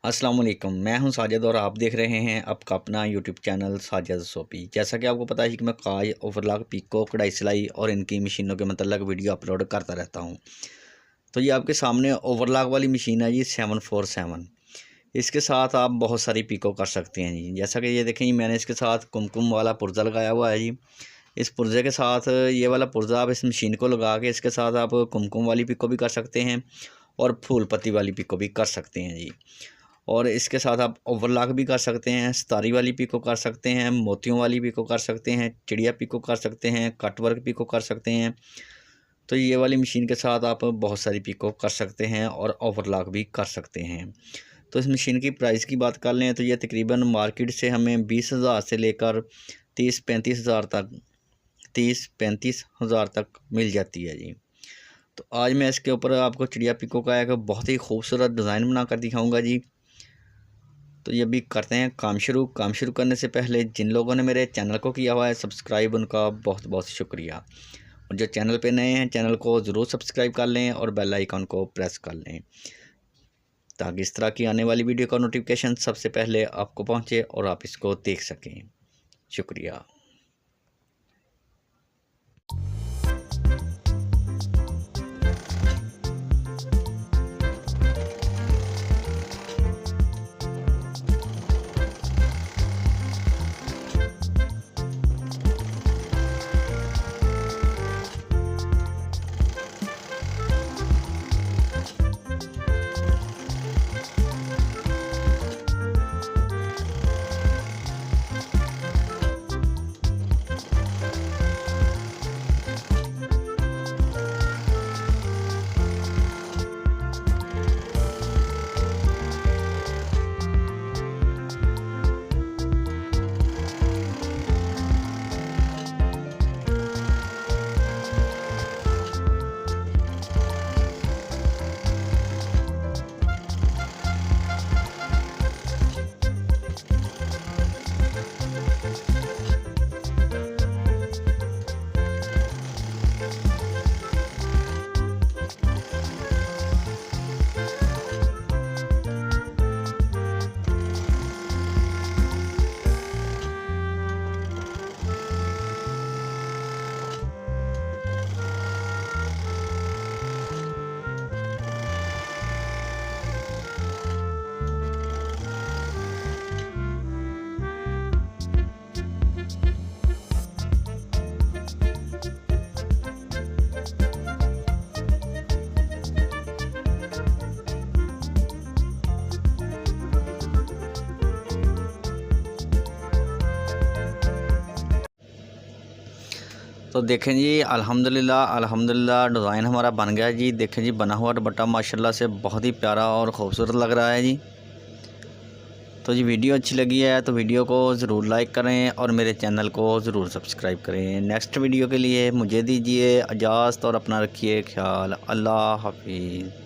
अस्सलाम वालेकुम, मैं हूं साजिद और आप देख रहे हैं आपका अपना यूट्यूब चैनल साजिद सोपी। जैसा कि आपको पता है कि मैं काज, ओवरलॉक, पीको, कढ़ाई सिलाई और इनकी मशीनों के मतलब वीडियो अपलोड करता रहता हूं। तो ये आपके सामने ओवरलॉक वाली मशीन है जी 747। इसके साथ आप बहुत सारी पीको कर सकते हैं जी। जैसा कि ये देखें जी, मैंने इसके साथ कुमकुम वाला पुर्जा लगाया हुआ है जी। इस पुर्जे के साथ ये वाला पुर्जा आप इस मशीन को लगा के इसके साथ आप कुमकुम वाली पिको भी कर सकते हैं और फूल पत्ती वाली पिको भी कर सकते हैं जी। और इसके साथ आप ओवरलॉक भी कर सकते हैं, सितारी वाली पिको कर सकते हैं, मोतियों वाली पिको कर सकते हैं, चिड़िया पिको कर सकते हैं, कट वर्क पिको कर सकते हैं। तो ये वाली मशीन के साथ आप बहुत सारी पिको कर सकते हैं और ओवरलॉक भी कर सकते हैं। तो इस मशीन की प्राइस की बात कर लें तो ये तकरीबन मार्केट से हमें 20,000 से लेकर 30-35,000 तक 30-35,000 तक मिल जाती है जी। तो आज मैं इसके ऊपर आपको चिड़िया पिको का एक बहुत ही खूबसूरत डिज़ाइन बना कर दिखाऊँगा जी। तो ये भी करते हैं काम शुरू करने से पहले जिन लोगों ने मेरे चैनल को किया हुआ है सब्सक्राइब, उनका बहुत बहुत शुक्रिया। और जो चैनल पे नए हैं चैनल को ज़रूर सब्सक्राइब कर लें और बेल आइकन को प्रेस कर लें ताकि इस तरह की आने वाली वीडियो का नोटिफिकेशन सबसे पहले आपको पहुंचे और आप इसको देख सकें। शुक्रिया। तो देखें जी, अल्हम्दुलिल्लाह डिज़ाइन हमारा बन गया जी। देखें जी, बना हुआ दुपट्टा माशाल्लाह से बहुत ही प्यारा और ख़ूबसूरत लग रहा है जी। तो जी वीडियो अच्छी लगी है तो वीडियो को ज़रूर लाइक करें और मेरे चैनल को ज़रूर सब्सक्राइब करें। नेक्स्ट वीडियो के लिए मुझे दीजिए इजाज़त और अपना रखिए ख्याल। अल्लाह हाफिज़।